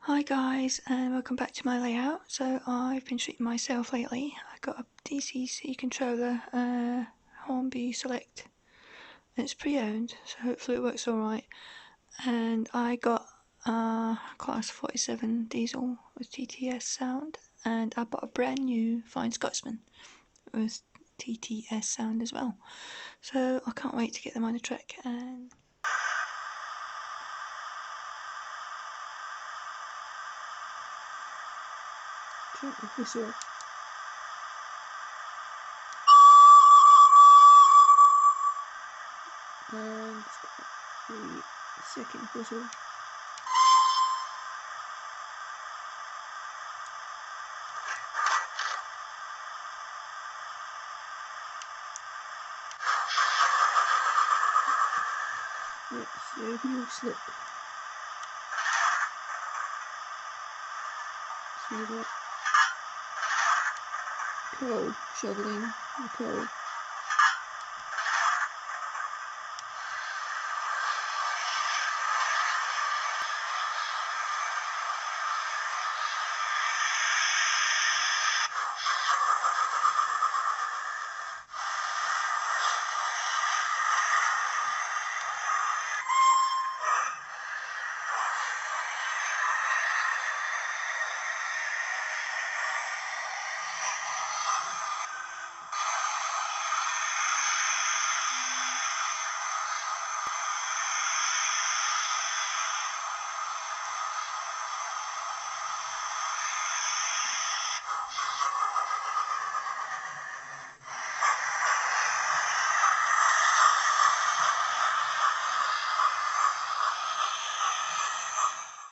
Hi guys, and welcome back to my layout. So I've been treating myself lately. I got a DCC controller, Hornby Select. It's pre-owned, so hopefully it works alright. And I got a class 47 diesel with TTS sound, and I bought a brand new fine Scotsman with TTS sound as well. So I can't wait to get them on the track and drink the whistle. And the second whistle. That's the heel slip. Smells like coal, shoveling the coal.